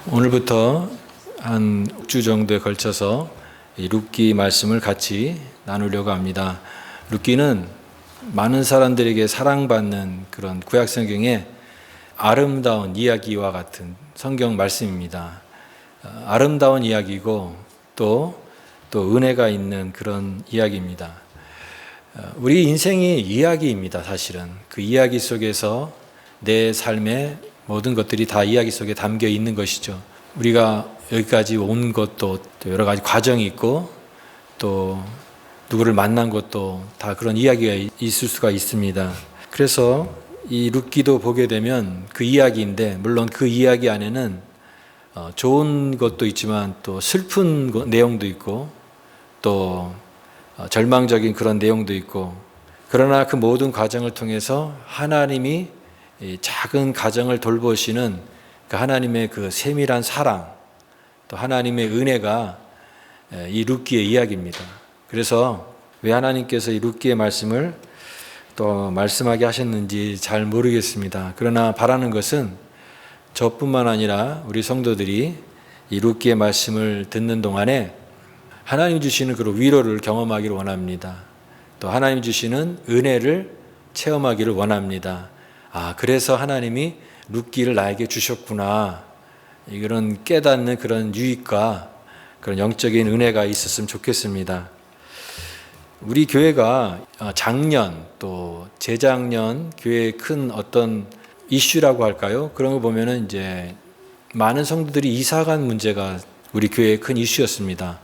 오늘부터 한 6주 정도에 걸쳐서 이 룻기 말씀을 같이 나누려고 합니다. 룻기는 많은 사람들에게 사랑받는 그런 구약 성경의 아름다운 이야기와 같은 성경 말씀입니다. 아름다운 이야기고 또 은혜가 있는 그런 이야기입니다. 우리 인생이 이야기입니다. 사실은 그 이야기 속에서 내 삶의 모든 것들이 다 이야기 속에 담겨 있는 것이죠. 우리가 여기까지 온 것도 또 여러 가지 과정이 있고 또 누구를 만난 것도 다 그런 이야기가 있을 수가 있습니다. 그래서 이 룻기도 보게 되면 그 이야기인데, 물론 그 이야기 안에는 좋은 것도 있지만 또 슬픈 내용도 있고 또 절망적인 그런 내용도 있고, 그러나 그 모든 과정을 통해서 하나님이 작은 가정을 돌보시는 그 하나님의 그 세밀한 사랑, 또 하나님의 은혜가 이 룻기의 이야기입니다. 그래서 왜 하나님께서 이 룻기의 말씀을 또 말씀하게 하셨는지 잘 모르겠습니다. 그러나 바라는 것은 저뿐만 아니라 우리 성도들이 이 룻기의 말씀을 듣는 동안에 하나님 주시는 그런 위로를 경험하기를 원합니다. 또 하나님 주시는 은혜를 체험하기를 원합니다. 그래서 하나님이 룻기를 나에게 주셨구나, 이런 깨닫는 그런 유익과 그런 영적인 은혜가 있었으면 좋겠습니다. 우리 교회가 작년 또 재작년 교회의 큰 어떤 이슈라고 할까요? 그런 거 보면은 이제 많은 성도들이 이사간 문제가 우리 교회의 큰 이슈였습니다.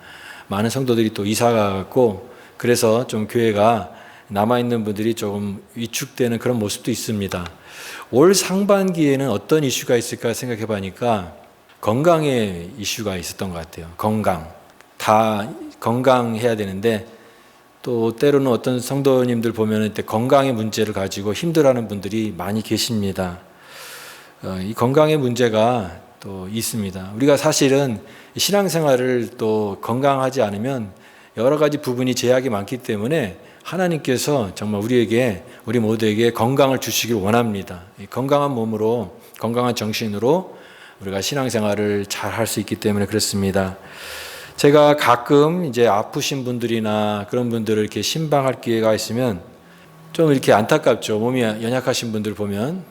많은 성도들이 또 이사가 갔고, 그래서 좀 교회가 남아있는 분들이 조금 위축되는 그런 모습도 있습니다. 올 상반기에는 어떤 이슈가 있을까 생각해 보니까 건강의 이슈가 있었던 것 같아요. 건강. 다 건강해야 되는데 또 때로는 어떤 성도님들 보면 건강의 문제를 가지고 힘들어하는 분들이 많이 계십니다. 이 건강의 문제가 또 있습니다. 우리가 사실은 신앙생활을 또 건강하지 않으면 여러 가지 부분이 제약이 많기 때문에 하나님께서 정말 우리 모두에게 건강을 주시길 원합니다. 건강한 몸으로, 건강한 정신으로 우리가 신앙생활을 잘 할 수 있기 때문에 그렇습니다. 제가 가끔 이제 아프신 분들이나 그런 분들을 이렇게 신방할 기회가 있으면 좀 이렇게 안타깝죠. 몸이 연약하신 분들 보면.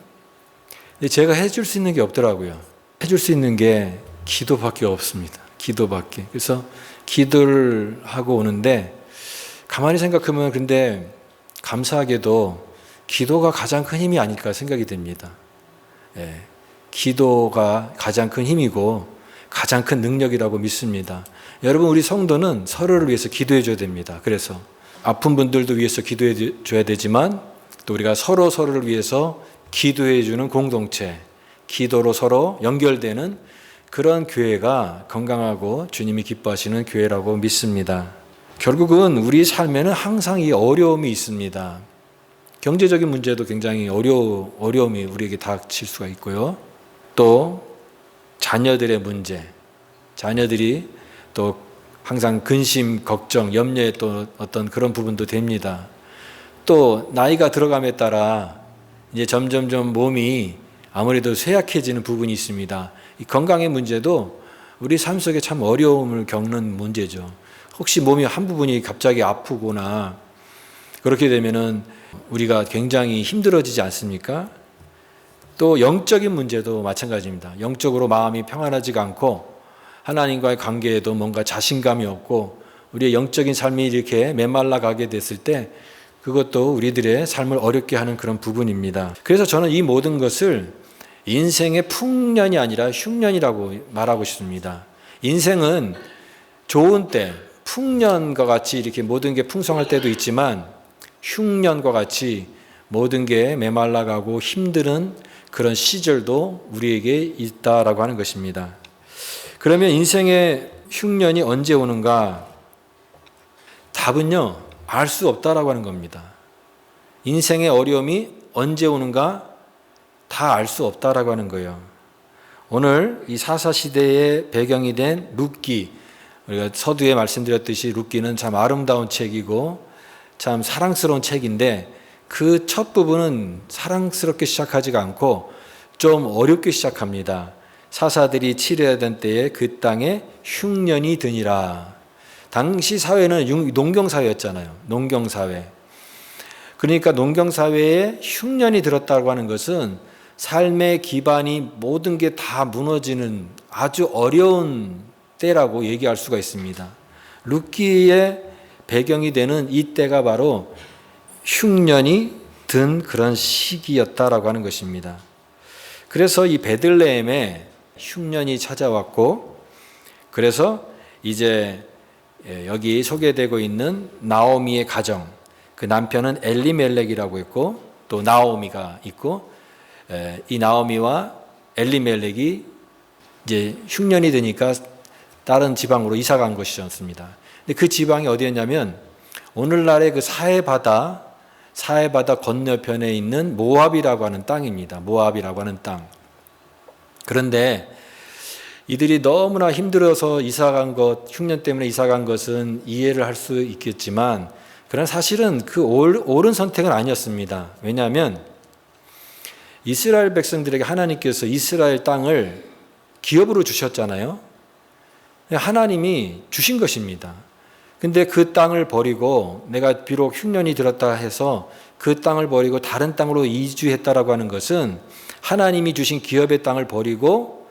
근데 제가 해줄 수 있는 게 없더라고요. 해줄 수 있는 게 기도밖에 없습니다. 기도밖에. 그래서 기도를 하고 오는데 가만히 생각하면 근데 감사하게도 기도가 가장 큰 힘이 아닐까 생각이 됩니다. 기도가 가장 큰 힘이고 가장 큰 능력이라고 믿습니다. 여러분, 우리 성도는 서로를 위해서 기도해 줘야 됩니다. 그래서 아픈 분들도 위해서 기도해 줘야 되지만 또 우리가 서로를 위해서 기도해 주는 공동체, 기도로 서로 연결되는 그런 교회가 건강하고 주님이 기뻐하시는 교회라고 믿습니다. 결국은 우리 삶에는 항상 이 어려움이 있습니다. 경제적인 문제도 굉장히 어려움이 우리에게 닥칠 수가 있고요. 또 자녀들의 문제, 자녀들이 또 항상 근심, 걱정, 염려의 또 어떤 그런 부분도 됩니다. 또 나이가 들어감에 따라 이제 점점점 몸이 아무래도 쇠약해지는 부분이 있습니다. 이 건강의 문제도 우리 삶 속에 참 어려움을 겪는 문제죠. 혹시 몸이 한 부분이 갑자기 아프거나 그렇게 되면은 우리가 굉장히 힘들어지지 않습니까? 또 영적인 문제도 마찬가지입니다. 영적으로 마음이 평안하지가 않고 하나님과의 관계에도 뭔가 자신감이 없고 우리의 영적인 삶이 이렇게 메말라 가게 됐을 때 그것도 우리들의 삶을 어렵게 하는 그런 부분입니다. 그래서 저는 이 모든 것을 인생의 풍년이 아니라 흉년이라고 말하고 싶습니다. 인생은 좋은 때, 풍년과 같이 이렇게 모든 게 풍성할 때도 있지만 흉년과 같이 모든 게 메말라가고 힘든 그런 시절도 우리에게 있다라고 하는 것입니다. 그러면 인생의 흉년이 언제 오는가? 답은요, 알 수 없다라고 하는 겁니다. 인생의 어려움이 언제 오는가? 다 알 수 없다라고 하는 거예요. 오늘 이 사사시대의 배경이 된 룻기, 우리가 서두에 말씀드렸듯이 룻기는 참 아름다운 책이고 참 사랑스러운 책인데 그 첫 부분은 사랑스럽게 시작하지가 않고 좀 어렵게 시작합니다. 사사들이 치르던 때에 그 땅에 흉년이 드니라. 당시 사회는 농경사회였잖아요. 농경사회. 그러니까 농경사회에 흉년이 들었다고 하는 것은 삶의 기반이 모든 게 다 무너지는 아주 어려운 때라고 얘기할 수가 있습니다. 룻기의 배경이 되는 이 때가 바로 흉년이 든 그런 시기였다라고 하는 것입니다. 그래서 이 베들레헴에 흉년이 찾아왔고, 그래서 이제 여기 소개되고 있는 나오미의 가정, 그 남편은 엘리멜렉이라고 있고 또 나오미가 있고, 이 나오미와 엘리멜렉이 이제 흉년이 되니까 다른 지방으로 이사 간 것이었습니다. 근데 그 지방이 어디였냐면 오늘날의 그 사해바다 건너편에 있는 모압이라고 하는 땅입니다. 모압이라고 하는 땅. 그런데 이들이 너무나 힘들어서 이사간 것, 흉년 때문에 이사간 것은 이해를 할 수 있겠지만, 그러나 사실은 그 옳은 선택은 아니었습니다. 왜냐하면 이스라엘 백성들에게 하나님께서 이스라엘 땅을 기업으로 주셨잖아요. 하나님이 주신 것입니다. 근데 그 땅을 버리고, 내가 비록 흉년이 들었다 해서 그 땅을 버리고 다른 땅으로 이주했다라고 하는 것은 하나님이 주신 기업의 땅을 버리고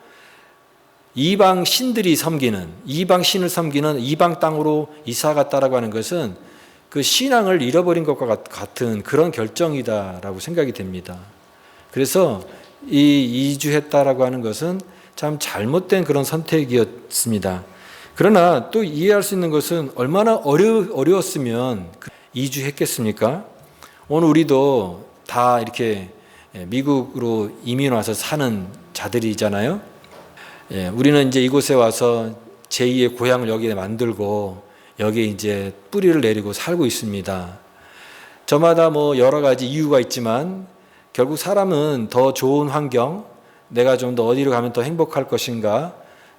이방 신들이 섬기는, 이방 신을 섬기는 이방 땅으로 이사 갔다라고 하는 것은 그 신앙을 잃어버린 것과 같은 그런 결정이다라고 생각이 됩니다. 그래서 이 이주했다라고 하는 것은 참 잘못된 그런 선택이었습니다. 그러나 또 이해할 수 있는 것은 얼마나 어려웠으면 이주했겠습니까? 오늘 우리도 다 이렇게 미국으로 이민 와서 사는 자들이잖아요. 우리는 이제 이곳에 와서 제2의 고향을 여기에 만들고 여기에 이제 뿌리를 내리고 살고 있습니다. 저마다 뭐 여러 가지 이유가 있지만 결국 사람은 더 좋은 환경, 내가 좀 더 어디로 가면 더 행복할 것인가,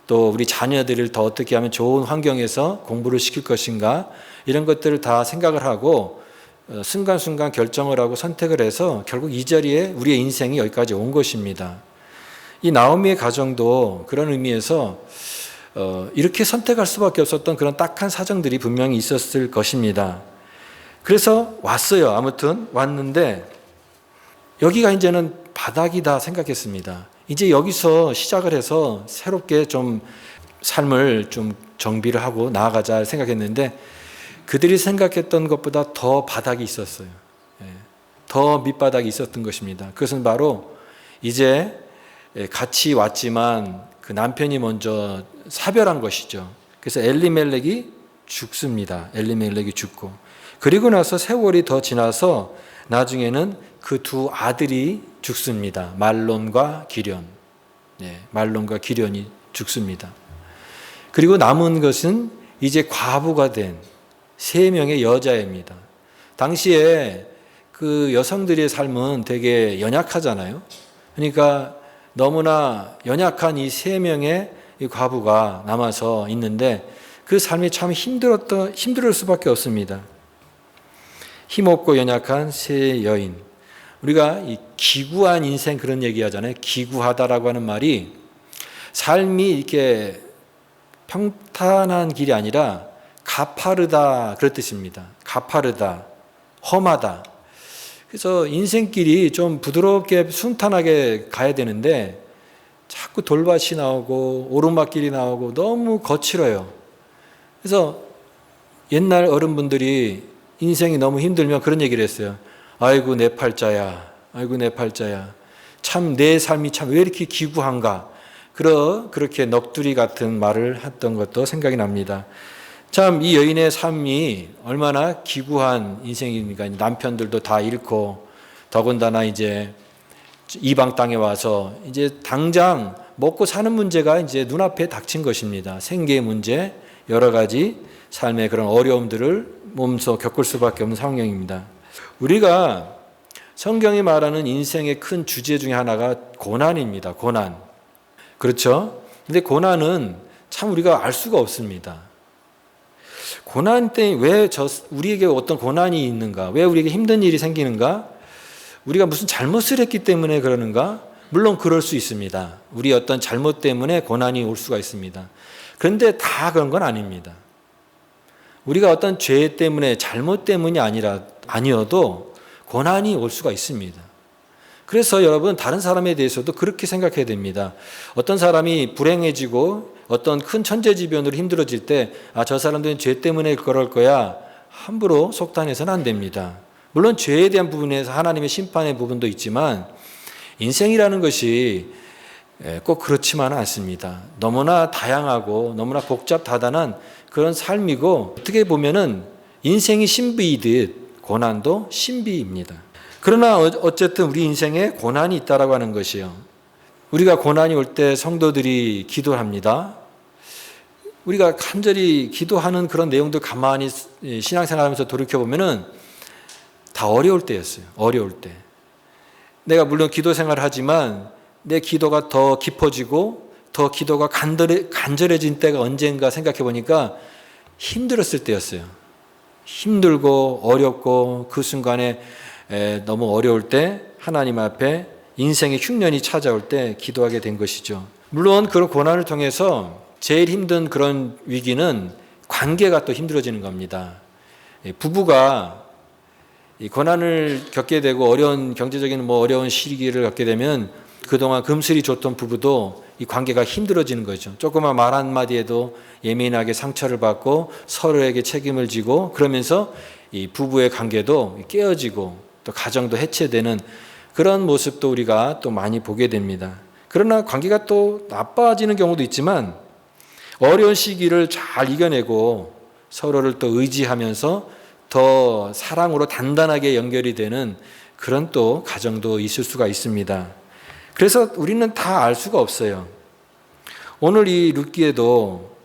또 우리 자녀들을 더 어떻게 하면 좋은 환경에서 공부를 시킬 것인가, 이런 것들을 다 생각을 하고 순간순간 결정을 하고 선택을 해서 결국 이 자리에 우리의 인생이 여기까지 온 것입니다. 이 나오미의 가정도 그런 의미에서 이렇게 선택할 수밖에 없었던 그런 딱한 사정들이 분명히 있었을 것입니다. 그래서 왔어요. 아무튼 왔는데 여기가 이제는 바닥이다 생각했습니다. 이제 여기서 시작을 해서 새롭게 좀 삶을 좀 정비를 하고 나아가자 생각했는데 그들이 생각했던 것보다 더 바닥이 있었어요. 더 밑바닥이 있었던 것입니다. 그것은 바로 이제 같이 왔지만 그 남편이 먼저 사별한 것이죠. 그래서 엘리멜렉이 죽습니다. 엘리멜렉이 죽고, 그리고 나서 세월이 더 지나서 나중에는 그 두 아들이 죽습니다. 말론과 기련. 말론과 기련이 죽습니다. 그리고 남은 것은 이제 과부가 된 3명의 여자입니다. 당시에 그 여성들의 삶은 되게 연약하잖아요. 그러니까 너무나 연약한 이 3명의 이 과부가 남아서 있는데 그 삶이 참 힘들 수밖에 없습니다. 힘없고 연약한 3 여인. 우리가 이 기구한 인생 그런 얘기 하잖아요. 기구하다라고 하는 말이 삶이 이렇게 평탄한 길이 아니라 가파르다 그런 뜻입니다. 가파르다, 험하다. 그래서 인생길이 좀 부드럽게 순탄하게 가야 되는데 자꾸 돌밭이 나오고 오르막길이 나오고 너무 거칠어요. 그래서 옛날 어른분들이 인생이 너무 힘들면 그런 얘기를 했어요. 아이고 내 팔자야, 아이고 내 팔자야. 참 내 삶이 참 왜 이렇게 기구한가. 그렇게 넋두리 같은 말을 했던 것도 생각이 납니다. 참 이 여인의 삶이 얼마나 기구한 인생입니까? 남편들도 다 잃고 더군다나 이제 이방 땅에 와서 이제 당장 먹고 사는 문제가 이제 눈앞에 닥친 것입니다. 생계 문제, 여러 가지 삶의 그런 어려움들을 몸소 겪을 수밖에 없는 상황입니다. 우리가 성경이 말하는 인생의 큰 주제 중에 하나가 고난입니다. 고난. 그렇죠? 근데 고난은 참 우리가 알 수가 없습니다. 고난 때 왜 우리에게 어떤 고난이 있는가? 왜 우리에게 힘든 일이 생기는가? 우리가 무슨 잘못을 했기 때문에 그러는가? 물론 그럴 수 있습니다. 우리 어떤 잘못 때문에 고난이 올 수가 있습니다. 그런데 다 그런 건 아닙니다. 우리가 어떤 죄 때문에 잘못 때문이 아니어도 고난이 올 수가 있습니다. 그래서 여러분 다른 사람에 대해서도 그렇게 생각해야 됩니다. 어떤 사람이 불행해지고 어떤 큰 천재지변으로 힘들어질 때 저 사람들은 죄 때문에 그럴 거야 함부로 속단해서는 안 됩니다. 물론 죄에 대한 부분에서 하나님의 심판의 부분도 있지만 인생이라는 것이 꼭 그렇지만은 않습니다. 너무나 다양하고 너무나 복잡다단한 그런 삶이고 어떻게 보면은 인생이 신비이듯 고난도 신비입니다. 그러나 어쨌든 우리 인생에 고난이 있다라고 하는 것이요. 우리가 고난이 올 때 성도들이 기도합니다. 우리가 간절히 기도하는 그런 내용들 가만히 신앙생활하면서 돌이켜보면은 다 어려울 때였어요. 어려울 때. 내가 물론 기도 생활을 하지만 내 기도가 더 깊어지고 더 기도가 간절해진 때가 언젠가 생각해 보니까 힘들었을 때였어요. 힘들고 어렵고 그 순간에 너무 어려울 때 하나님 앞에 인생의 흉년이 찾아올 때 기도하게 된 것이죠. 물론 그런 고난을 통해서 제일 힘든 그런 위기는 관계가 또 힘들어지는 겁니다. 부부가 이 고난을 겪게 되고 어려운 경제적인 어려운 시기를 겪게 되면 그동안 금슬이 좋던 부부도 이 관계가 힘들어지는 거죠. 조그만 말 한마디에도 예민하게 상처를 받고 서로에게 책임을 지고 그러면서 이 부부의 관계도 깨어지고 또 가정도 해체되는 그런 모습도 우리가 또 많이 보게 됩니다. 그러나 관계가 또 나빠지는 경우도 있지만 어려운 시기를 잘 이겨내고 서로를 또 의지하면서 더 사랑으로 단단하게 연결이 되는 그런 또 가정도 있을 수가 있습니다. 그래서 우리는 다 알 수가 없어요. 오늘 이 룻기에도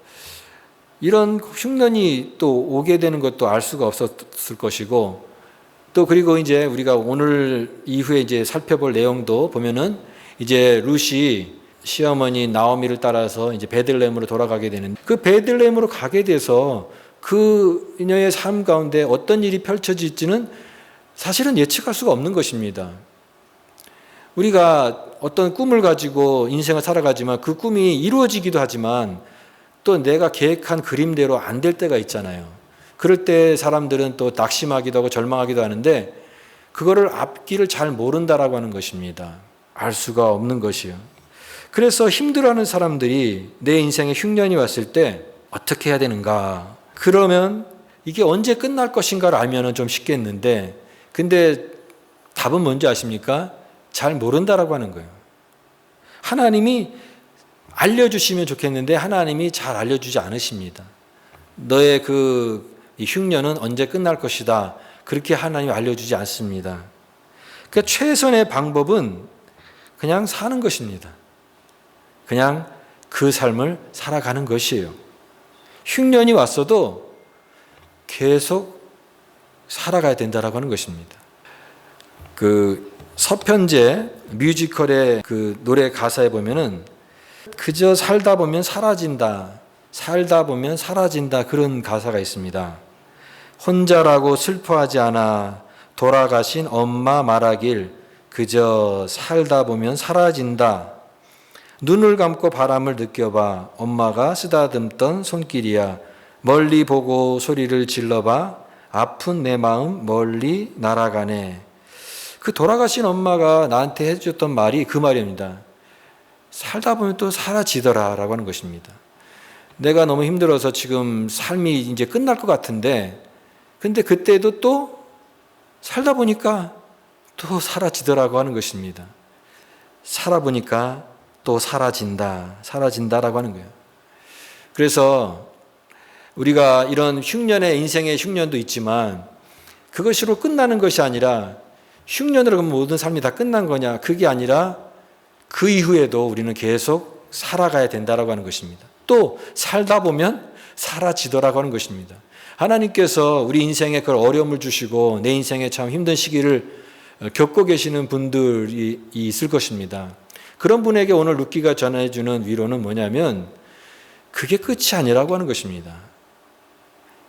이런 흉년이 또 오게 되는 것도 알 수가 없었을 것이고 또 그리고 이제 우리가 오늘 이후에 이제 살펴볼 내용도 보면은 이제 룻이 시어머니 나오미를 따라서 이제 베들레헴으로 돌아가게 되는 그 베들레헴으로 가게 돼서 그녀의 삶 가운데 어떤 일이 펼쳐질지는 사실은 예측할 수가 없는 것입니다. 우리가 어떤 꿈을 가지고 인생을 살아가지만 그 꿈이 이루어지기도 하지만 또 내가 계획한 그림대로 안 될 때가 있잖아요. 그럴 때 사람들은 또 낙심하기도 하고 절망하기도 하는데 그거를 앞길을 잘 모른다라고 하는 것입니다. 알 수가 없는 것이요. 그래서 힘들어하는 사람들이 내 인생에 흉년이 왔을 때 어떻게 해야 되는가? 그러면 이게 언제 끝날 것인가를 알면은 좀 쉽겠는데 근데 답은 뭔지 아십니까? 잘 모른다라고 하는 거예요. 하나님이 알려주시면 좋겠는데 하나님이 잘 알려주지 않으십니다. 너의 이 흉년은 언제 끝날 것이다. 그렇게 하나님이 알려주지 않습니다. 그러니까 최선의 방법은 그냥 사는 것입니다. 그냥 그 삶을 살아가는 것이에요. 흉년이 왔어도 계속 살아가야 된다라고 하는 것입니다. 그 서편제 뮤지컬의 그 노래 가사에 보면은 그저 살다 보면 사라진다. 살다 보면 사라진다. 그런 가사가 있습니다. 혼자라고 슬퍼하지 않아 돌아가신 엄마 말하길 그저 살다 보면 사라진다. 눈을 감고 바람을 느껴봐. 엄마가 쓰다듬던 손길이야. 멀리 보고 소리를 질러봐. 아픈 내 마음 멀리 날아가네. 그 돌아가신 엄마가 나한테 해줬던 말이 그 말입니다. 살다 보면 또 사라지더라 라고 하는 것입니다. 내가 너무 힘들어서 지금 삶이 이제 끝날 것 같은데 근데 그때도 또 살다 보니까 또 사라지더라고 하는 것입니다. 살아보니까 또 사라진다라고 하는 거예요. 그래서 우리가 이런 흉년의 인생의 흉년도 있지만 그것으로 끝나는 것이 아니라 흉년으로 그러면 모든 삶이 다 끝난 거냐? 그게 아니라 그 이후에도 우리는 계속 살아가야 된다라고 하는 것입니다. 또 살다 보면 사라지더라고 하는 것입니다. 하나님께서 우리 인생에 그런 어려움을 주시고 내 인생에 참 힘든 시기를 겪고 계시는 분들이 있을 것입니다. 그런 분에게 오늘 룻기가 전해주는 위로는 뭐냐면 그게 끝이 아니라고 하는 것입니다.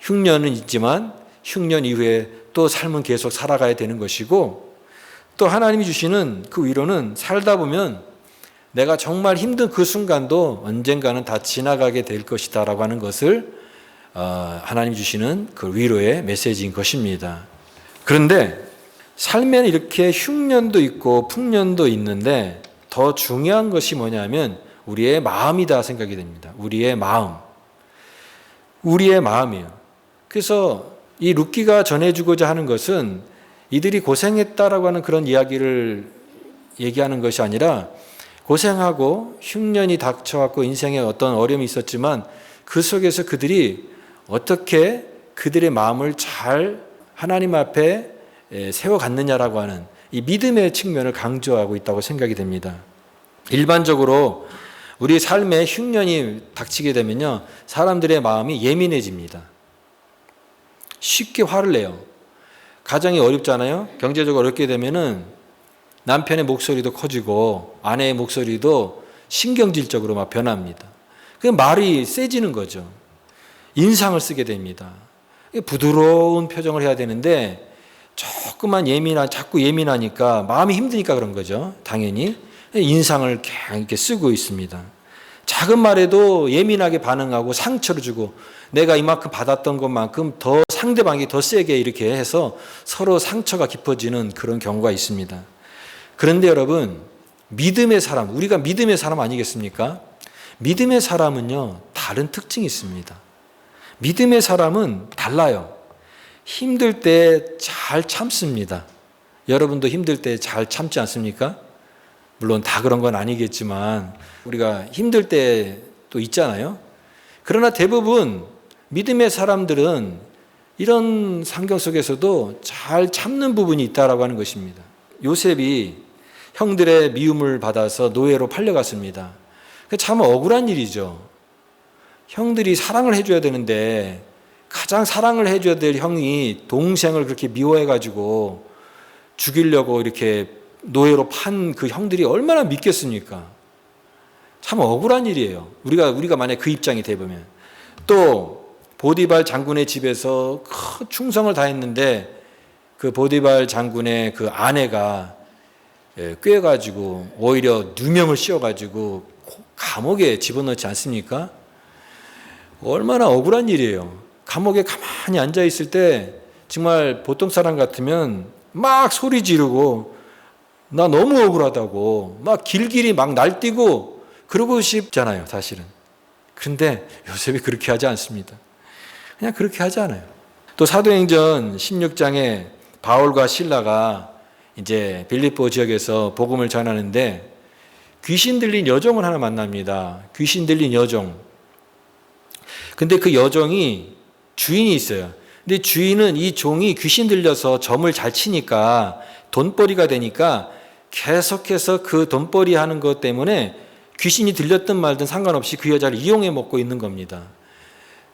흉년은 있지만 흉년 이후에 또 삶은 계속 살아가야 되는 것이고 또 하나님이 주시는 그 위로는 살다 보면 내가 정말 힘든 그 순간도 언젠가는 다 지나가게 될 것이다 라고 하는 것을 하나님이 주시는 그 위로의 메시지인 것입니다. 그런데 삶에는 이렇게 흉년도 있고 풍년도 있는데 더 중요한 것이 뭐냐면 우리의 마음이다 생각이 됩니다. 우리의 마음이에요. 그래서 이 룻기가 전해주고자 하는 것은 이들이 고생했다라고 하는 그런 이야기를 얘기하는 것이 아니라 고생하고 흉년이 닥쳐왔고 인생에 어떤 어려움이 있었지만 그 속에서 그들이 어떻게 그들의 마음을 잘 하나님 앞에 세워갔느냐라고 하는 이 믿음의 측면을 강조하고 있다고 생각이 됩니다. 일반적으로 우리 삶에 흉년이 닥치게 되면요, 사람들의 마음이 예민해집니다. 쉽게 화를 내요. 가정이 어렵잖아요. 경제적으로 어렵게 되면은 남편의 목소리도 커지고 아내의 목소리도 신경질적으로 막 변합니다. 그 말이 세지는 거죠. 인상을 쓰게 됩니다. 부드러운 표정을 해야 되는데 조금만 자꾸 예민하니까 마음이 힘드니까 그런 거죠. 당연히 인상을 이렇게 쓰고 있습니다. 작은 말에도 예민하게 반응하고 상처를 주고 내가 이만큼 받았던 것만큼 더 상대방이 더 세게 이렇게 해서 서로 상처가 깊어지는 그런 경우가 있습니다. 그런데 여러분, 믿음의 사람, 우리가 믿음의 사람 아니겠습니까? 믿음의 사람은요, 다른 특징이 있습니다. 믿음의 사람은 달라요. 힘들 때 잘 참습니다. 여러분도 힘들 때 잘 참지 않습니까? 물론 다 그런 건 아니겠지만 우리가 힘들 때도 있잖아요. 그러나 대부분 믿음의 사람들은 이런 환경 속에서도 잘 참는 부분이 있다라고 하는 것입니다. 요셉이 형들의 미움을 받아서 노예로 팔려갔습니다. 참 억울한 일이죠. 형들이 사랑을 해줘야 되는데 가장 사랑을 해줘야 될 형이 동생을 그렇게 미워해가지고 죽이려고 이렇게 노예로 판 그 형들이 얼마나 믿겠습니까? 참 억울한 일이에요. 우리가 만약 그 입장이 되면. 또 보디발 장군의 집에서 큰 충성을 다했는데 그 보디발 장군의 그 아내가 꾀가지고 오히려 누명을 씌워가지고 감옥에 집어넣지 않습니까? 얼마나 억울한 일이에요. 감옥에 가만히 앉아있을 때 정말 보통 사람 같으면 막 소리 지르고 나 너무 억울하다고 막 길길이 막 날뛰고 그러고 싶잖아요, 사실은. 그런데 요셉이 그렇게 하지 않습니다. 그냥 그렇게 하지 않아요. 또 사도행전 16장에 바울과 실라가 이제 빌립보 지역에서 복음을 전하는데 귀신 들린 여종을 하나 만납니다. 귀신 들린 여종. 근데 그 여종이 주인이 있어요. 근데 주인은 이 종이 귀신 들려서 점을 잘 치니까 돈벌이가 되니까 계속해서 그 돈벌이 하는 것 때문에 귀신이 들렸든 말든 상관없이 그 여자를 이용해 먹고 있는 겁니다.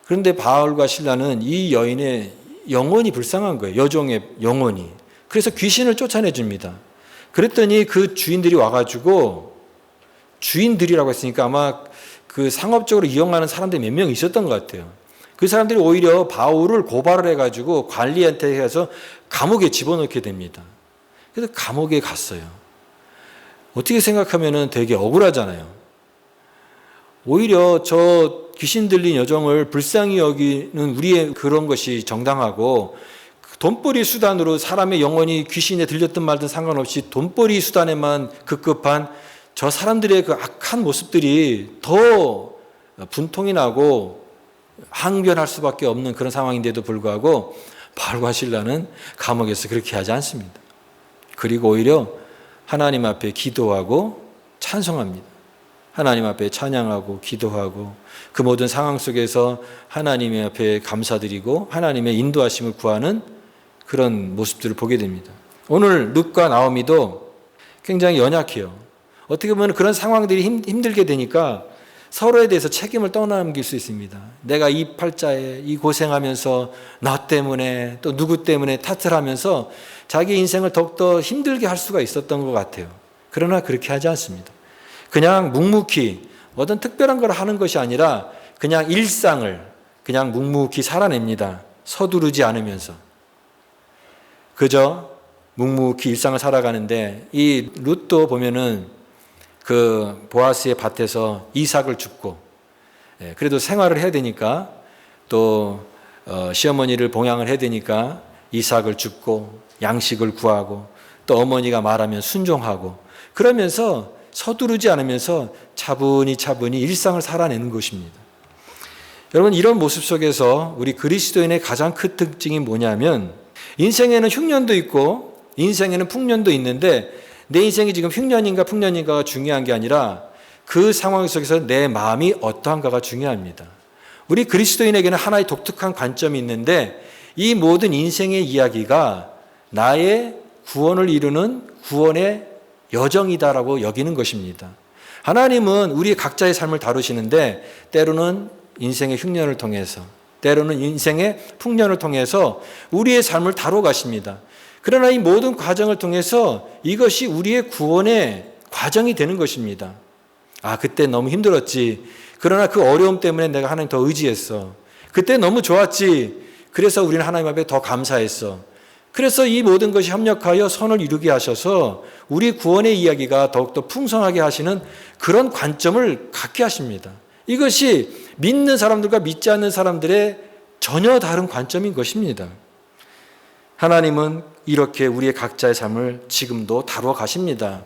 그런데 바울과 실라는 이 여인의 영혼이 불쌍한 거예요. 여종의 영혼이. 그래서 귀신을 쫓아내 줍니다. 그랬더니 그 주인들이 와가지고, 주인들이라고 했으니까 아마 그 상업적으로 이용하는 사람들이 몇 명 있었던 것 같아요. 그 사람들이 오히려 바울을 고발을 해가지고 관리한테 해서 감옥에 집어넣게 됩니다. 그래서 감옥에 갔어요. 어떻게 생각하면 되게 억울하잖아요. 오히려 저 귀신 들린 여종을 불쌍히 여기는 우리의 그런 것이 정당하고, 돈벌이 수단으로 사람의 영혼이 귀신에 들렸든 말든 상관없이 돈벌이 수단에만 급급한 저 사람들의 그 악한 모습들이 더 분통이 나고 항변할 수밖에 없는 그런 상황인데도 불구하고 바울과 실라는 감옥에서 그렇게 하지 않습니다. 그리고 오히려 하나님 앞에 기도하고 찬송합니다. 하나님 앞에 찬양하고 기도하고 그 모든 상황 속에서 하나님 앞에 감사드리고 하나님의 인도하심을 구하는 그런 모습들을 보게 됩니다. 오늘 룻과 나오미도 굉장히 연약해요. 어떻게 보면 그런 상황들이 힘들게 되니까 서로에 대해서 책임을 떠넘길 수 있습니다. 내가 이 팔자에 이 고생하면서 나 때문에 또 누구 때문에 탓을 하면서 자기 인생을 더욱더 힘들게 할 수가 있었던 것 같아요. 그러나 그렇게 하지 않습니다. 그냥 묵묵히 어떤 특별한 걸 하는 것이 아니라 그냥 일상을 그냥 묵묵히 살아냅니다. 서두르지 않으면서. 그저 묵묵히 일상을 살아가는데 이 룻도 보면은 그 보아스의 밭에서 이삭을 줍고, 그래도 생활을 해야 되니까 또 시어머니를 봉양을 해야 되니까 이삭을 줍고 양식을 구하고 또 어머니가 말하면 순종하고 그러면서 서두르지 않으면서 차분히 일상을 살아내는 것입니다. 여러분, 이런 모습 속에서 우리 그리스도인의 가장 큰 특징이 뭐냐면 인생에는 흉년도 있고 인생에는 풍년도 있는데 내 인생이 지금 흉년인가 풍년인가가 중요한 게 아니라 그 상황 속에서 내 마음이 어떠한가가 중요합니다. 우리 그리스도인에게는 하나의 독특한 관점이 있는데 이 모든 인생의 이야기가 나의 구원을 이루는 구원의 여정이다라고 여기는 것입니다. 하나님은 우리 각자의 삶을 다루시는데 때로는 인생의 흉년을 통해서, 때로는 인생의 풍년을 통해서 우리의 삶을 다루어 가십니다. 그러나 이 모든 과정을 통해서 이것이 우리의 구원의 과정이 되는 것입니다. 아, 그때 너무 힘들었지. 그러나 그 어려움 때문에 내가 하나님 더 의지했어. 그때 너무 좋았지. 그래서 우리는 하나님 앞에 더 감사했어. 그래서 이 모든 것이 협력하여 선을 이루게 하셔서 우리 구원의 이야기가 더욱더 풍성하게 하시는 그런 관점을 갖게 하십니다. 이것이 믿는 사람들과 믿지 않는 사람들의 전혀 다른 관점인 것입니다. 하나님은 이렇게 우리의 각자의 삶을 지금도 다루어 가십니다.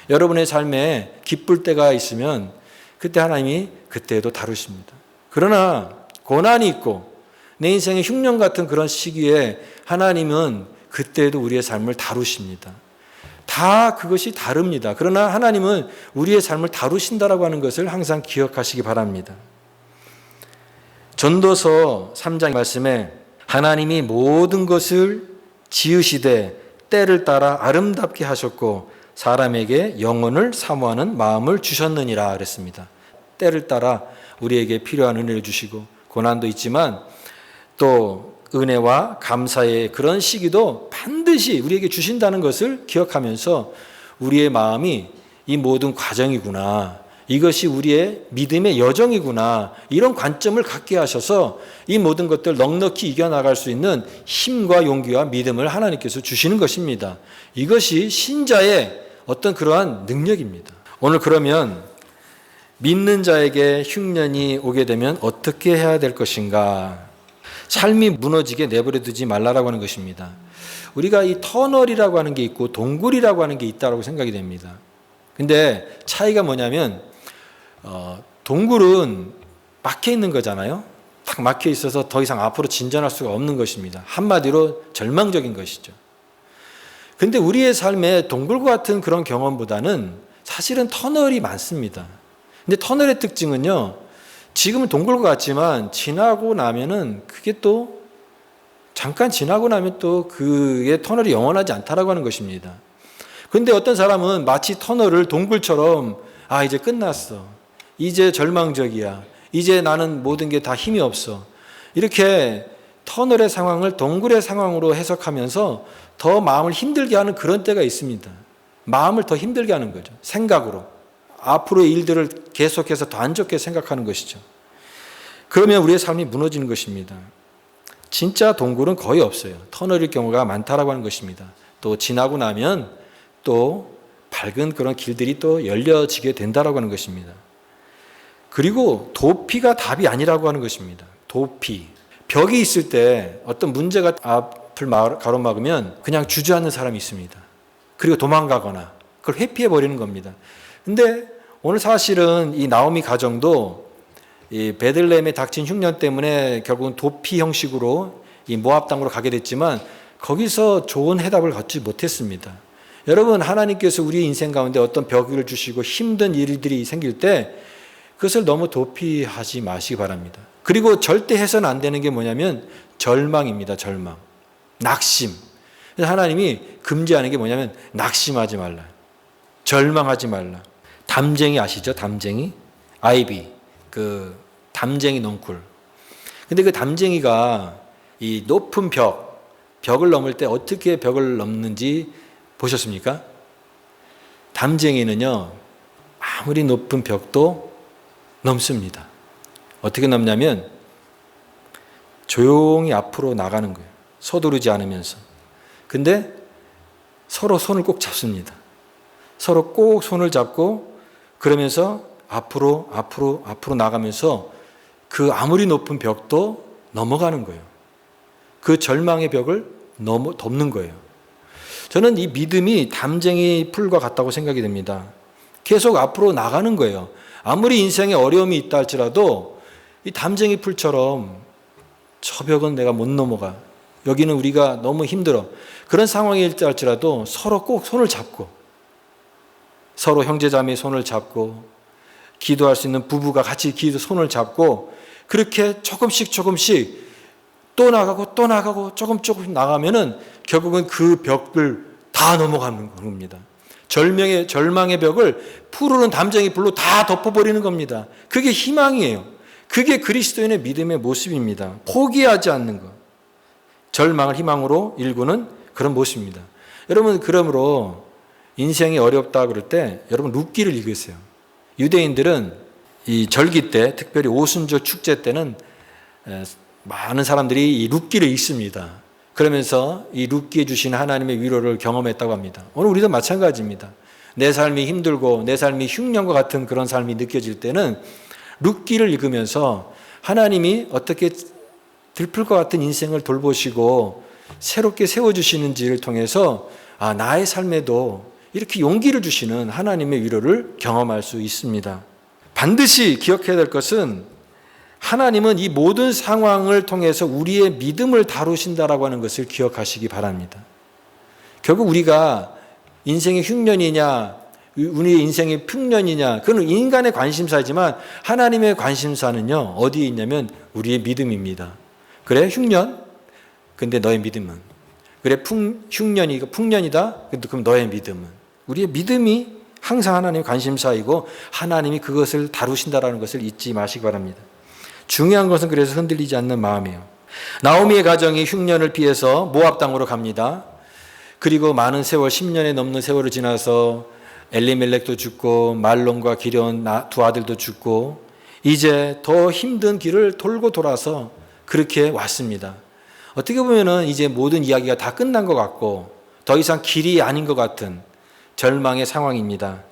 여러분의 삶에 기쁠 때가 있으면 그때 하나님이 그때에도 다루십니다. 그러나 고난이 있고 내 인생의 흉년 같은 그런 시기에 하나님은 그때에도 우리의 삶을 다루십니다. 다 그것이 다릅니다. 그러나 하나님은 우리의 삶을 다루신다라고 하는 것을 항상 기억하시기 바랍니다. 전도서 3장 말씀에 하나님이 모든 것을 지으시되 때를 따라 아름답게 하셨고 사람에게 영혼을 사모하는 마음을 주셨느니라 그랬습니다. 때를 따라 우리에게 필요한 은혜를 주시고 고난도 있지만 또 은혜와 감사의 그런 시기도 반드시 우리에게 주신다는 것을 기억하면서 우리의 마음이 이 모든 과정이구나, 이것이 우리의 믿음의 여정이구나, 이런 관점을 갖게 하셔서 이 모든 것들 넉넉히 이겨나갈 수 있는 힘과 용기와 믿음을 하나님께서 주시는 것입니다. 이것이 신자의 어떤 그러한 능력입니다. 오늘 그러면 믿는 자에게 흉년이 오게 되면 어떻게 해야 될 것인가? 삶이 무너지게 내버려 두지 말라라고 하는 것입니다. 우리가 이 터널이라고 하는 게 있고 동굴이라고 하는 게 있다고 생각이 됩니다. 근데 차이가 뭐냐면 동굴은 막혀 있는 거잖아요. 딱 막혀 있어서 더 이상 앞으로 진전할 수가 없는 것입니다. 한마디로 절망적인 것이죠. 근데 우리의 삶에 동굴과 같은 그런 경험보다는 사실은 터널이 많습니다. 근데 터널의 특징은요, 지금은 동굴과 같지만 지나고 나면은 그게 또 잠깐 지나고 나면 또 그게 터널이 영원하지 않다라고 하는 것입니다. 그런데 어떤 사람은 마치 터널을 동굴처럼 아, 이제 끝났어. 이제 절망적이야. 이제 나는 모든 게 다 힘이 없어. 이렇게 터널의 상황을 동굴의 상황으로 해석하면서 더 마음을 힘들게 하는 그런 때가 있습니다. 마음을 더 힘들게 하는 거죠. 생각으로. 앞으로의 일들을 계속해서 더 안 좋게 생각하는 것이죠. 그러면 우리의 삶이 무너지는 것입니다. 진짜 동굴은 거의 없어요. 터널일 경우가 많다라고 하는 것입니다. 또 지나고 나면 또 밝은 그런 길들이 또 열려지게 된다라고 하는 것입니다. 그리고 도피가 답이 아니라고 하는 것입니다. 도피. 벽이 있을 때 어떤 문제가 앞을 가로막으면 그냥 주저앉는 사람이 있습니다. 그리고 도망가거나 그걸 회피해 버리는 겁니다. 근데 오늘 사실은 이 나오미 가정도 이 베들레헴에 닥친 흉년 때문에 결국은 도피 형식으로 이 모압 땅으로 가게 됐지만 거기서 좋은 해답을 갖지 못했습니다. 여러분, 하나님께서 우리 인생 가운데 어떤 벽을 주시고 힘든 일들이 생길 때 그것을 너무 도피하지 마시기 바랍니다. 그리고 절대 해서는 안 되는 게 뭐냐면 절망입니다. 절망. 낙심. 그래서 하나님이 금지하는 게 뭐냐면 낙심하지 말라. 절망하지 말라. 담쟁이 아시죠? 담쟁이? 아이비. 그 담쟁이 넝쿨. 근데 그 담쟁이가 이 높은 벽을 넘을 때 어떻게 벽을 넘는지 보셨습니까? 담쟁이는요, 아무리 높은 벽도 넘습니다. 어떻게 넘냐면 조용히 앞으로 나가는 거예요. 서두르지 않으면서. 근데 서로 손을 꼭 잡습니다. 서로 꼭 손을 잡고 그러면서 앞으로 나가면서 그 아무리 높은 벽도 넘어가는 거예요. 그 절망의 벽을 덮는 거예요. 저는 이 믿음이 담쟁이 풀과 같다고 생각이 됩니다. 계속 앞으로 나가는 거예요. 아무리 인생에 어려움이 있다 할지라도 이 담쟁이 풀처럼 저 벽은 내가 못 넘어가. 여기는 우리가 너무 힘들어. 그런 상황이 있다 할지라도 서로 꼭 손을 잡고 서로 형제자매 손을 잡고 기도할 수 있는 부부가 같이 손을 잡고 그렇게 조금씩 또 나가고 조금 나가면은 결국은 그 벽을 다 넘어가는 겁니다. 절망의 벽을 푸르른 담쟁이 불로 다 덮어버리는 겁니다. 그게 희망이에요. 그게 그리스도인의 믿음의 모습입니다. 포기하지 않는 것. 절망을 희망으로 일구는 그런 모습입니다. 여러분, 그러므로 인생이 어렵다 그럴 때 여러분 룻기를 읽으세요. 유대인들은 이 절기 때, 특별히 오순절 축제 때는 많은 사람들이 이 룻기를 읽습니다. 그러면서 이 룻기에 주신 하나님의 위로를 경험했다고 합니다. 오늘 우리도 마찬가지입니다. 내 삶이 힘들고 내 삶이 흉년과 같은 그런 삶이 느껴질 때는 룻기를 읽으면서 하나님이 어떻게 들풀 것 같은 인생을 돌보시고 새롭게 세워주시는지를 통해서 나의 삶에도 이렇게 용기를 주시는 하나님의 위로를 경험할 수 있습니다. 반드시 기억해야 될 것은 하나님은 이 모든 상황을 통해서 우리의 믿음을 다루신다라고 하는 것을 기억하시기 바랍니다. 결국 우리가 인생의 흉년이냐 우리의 인생의 풍년이냐 그건 인간의 관심사지만 하나님의 관심사는요 어디에 있냐면 우리의 믿음입니다. 그래 흉년? 근데 너의 믿음은? 그래 풍년이다? 그럼 너의 믿음은? 우리의 믿음이 항상 하나님의 관심사이고 하나님이 그것을 다루신다라는 것을 잊지 마시기 바랍니다. 중요한 것은 그래서 흔들리지 않는 마음이에요. 나오미의 가정이 흉년을 피해서 모압 땅으로 갑니다. 그리고 많은 세월 10년에 넘는 세월을 지나서 엘리멜렉도 죽고 말론과 기럧 두 아들도 죽고 이제 더 힘든 길을 돌고 돌아서 그렇게 왔습니다. 어떻게 보면은 이제 모든 이야기가 다 끝난 것 같고 더 이상 길이 아닌 것 같은 절망의 상황입니다.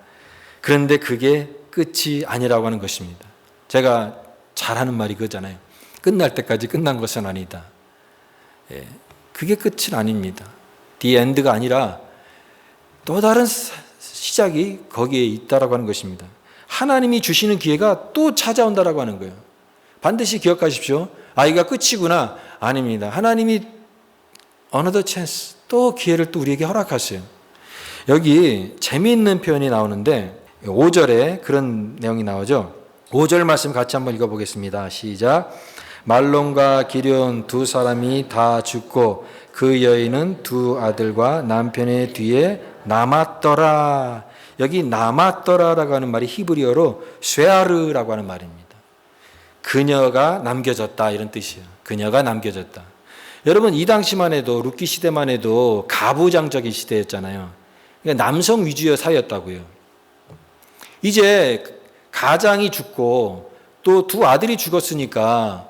그런데 그게 끝이 아니라고 하는 것입니다. 제가 잘하는 말이 그거잖아요. 끝날 때까지 끝난 것은 아니다. 그게 끝은 아닙니다. The end가 아니라 또 다른 시작이 거기에 있다라고 하는 것입니다. 하나님이 주시는 기회가 또 찾아온다라고 하는 거예요. 반드시 기억하십시오. 이가 끝이구나. 아닙니다. 하나님이 another chance, 또 기회를 또 우리에게 허락하세요. 여기 재미있는 표현이 나오는데 5절에 그런 내용이 나오죠. 5절 말씀 같이 한번 읽어보겠습니다. 시작. 말론과 기럧 두 사람이 다 죽고 그 여인은 두 아들과 남편의 뒤에 남았더라. 여기 남았더라라고 하는 말이 히브리어로 쇠아르라고 하는 말입니다. 그녀가 남겨졌다 이런 뜻이에요. 그녀가 남겨졌다. 여러분 이 당시만 해도 룻기 시대만 해도 가부장적인 시대였잖아요. 그러니까 남성 위주의 사회였다고요. 이제 가장이 죽고 또 두 아들이 죽었으니까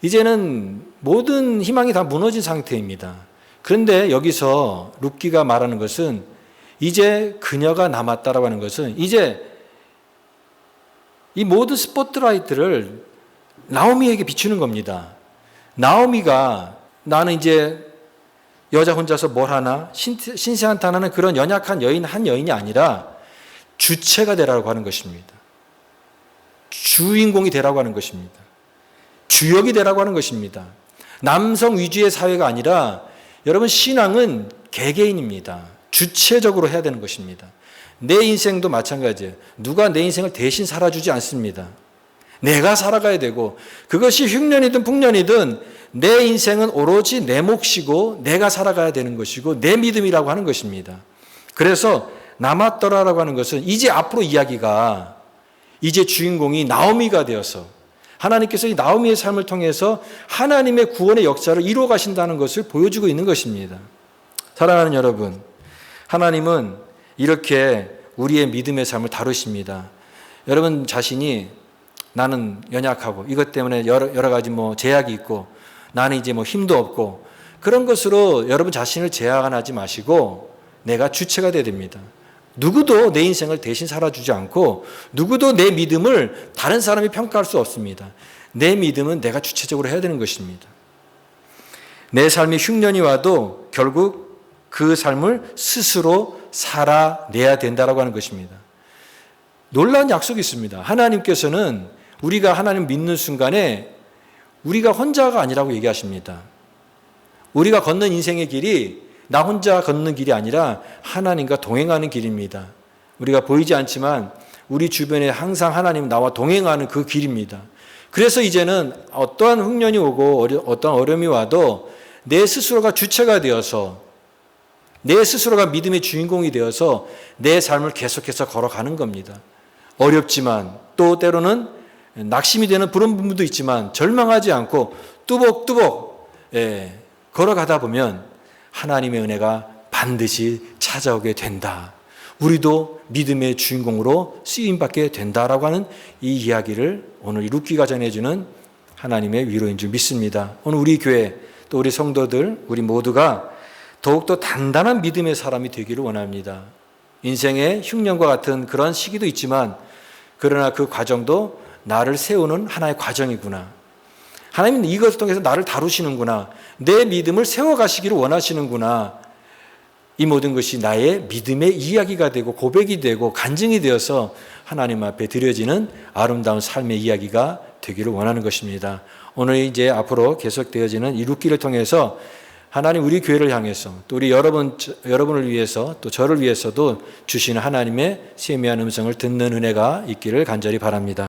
이제는 모든 희망이 다 무너진 상태입니다. 그런데 여기서 룻기가 말하는 것은 이제 그녀가 남았다라고 하는 것은 이제 이 모든 스포트라이트를 나오미에게 비추는 겁니다. 나오미가 나는 이제 여자 혼자서 뭘 하나 신세한탄하는 그런 연약한 여인 한 여인이 아니라 주체가 되라고 하는 것입니다. 주인공이 되라고 하는 것입니다. 주역이 되라고 하는 것입니다. 남성 위주의 사회가 아니라 여러분 신앙은 개개인입니다. 주체적으로 해야 되는 것입니다. 내 인생도 마찬가지예요. 누가 내 인생을 대신 살아주지 않습니다. 내가 살아가야 되고 그것이 흉년이든 풍년이든 내 인생은 오로지 내 몫이고 내가 살아가야 되는 것이고 내 믿음이라고 하는 것입니다. 그래서 남았더라라고 하는 것은 이제 앞으로 이야기가 이제 주인공이 나오미가 되어서 하나님께서 이 나오미의 삶을 통해서 하나님의 구원의 역사를 이루어 가신다는 것을 보여주고 있는 것입니다. 사랑하는 여러분, 하나님은 이렇게 우리의 믿음의 삶을 다루십니다. 여러분 자신이 나는 연약하고 이것 때문에 여러 가지 제약이 있고 나는 이제 힘도 없고 그런 것으로 여러분 자신을 제한하지 마시고 내가 주체가 되어야 됩니다. 누구도 내 인생을 대신 살아주지 않고 누구도 내 믿음을 다른 사람이 평가할 수 없습니다. 내 믿음은 내가 주체적으로 해야 되는 것입니다. 내 삶이 흉년이 와도 결국 그 삶을 스스로 살아내야 된다라고 하는 것입니다. 놀라운 약속이 있습니다. 하나님께서는 우리가 하나님 믿는 순간에 우리가 혼자가 아니라고 얘기하십니다. 우리가 걷는 인생의 길이 나 혼자 걷는 길이 아니라 하나님과 동행하는 길입니다. 우리가 보이지 않지만 우리 주변에 항상 하나님 나와 동행하는 그 길입니다. 그래서 이제는 어떠한 흉년이 오고 어떠한 어려움이 와도 내 스스로가 주체가 되어서 내 스스로가 믿음의 주인공이 되어서 내 삶을 계속해서 걸어가는 겁니다. 어렵지만 또 때로는 낙심이 되는 그런 부분도 있지만 절망하지 않고 뚜벅뚜벅 걸어가다 보면 하나님의 은혜가 반드시 찾아오게 된다. 우리도 믿음의 주인공으로 쓰임받게 된다라고 하는 이 이야기를 오늘 이 룻기가 전해주는 하나님의 위로인 줄 믿습니다. 오늘 우리 교회 또 우리 성도들 우리 모두가 더욱더 단단한 믿음의 사람이 되기를 원합니다. 인생의 흉년과 같은 그런 시기도 있지만 그러나 그 과정도 나를 세우는 하나의 과정이구나. 하나님은 이것을 통해서 나를 다루시는구나. 내 믿음을 세워가시기를 원하시는구나. 이 모든 것이 나의 믿음의 이야기가 되고 고백이 되고 간증이 되어서 하나님 앞에 드려지는 아름다운 삶의 이야기가 되기를 원하는 것입니다. 오늘 이제 앞으로 계속되어지는 이 룻기를 통해서 하나님 우리 교회를 향해서 또 우리 여러분을 위해서 또 저를 위해서도 주시는 하나님의 세미한 음성을 듣는 은혜가 있기를 간절히 바랍니다.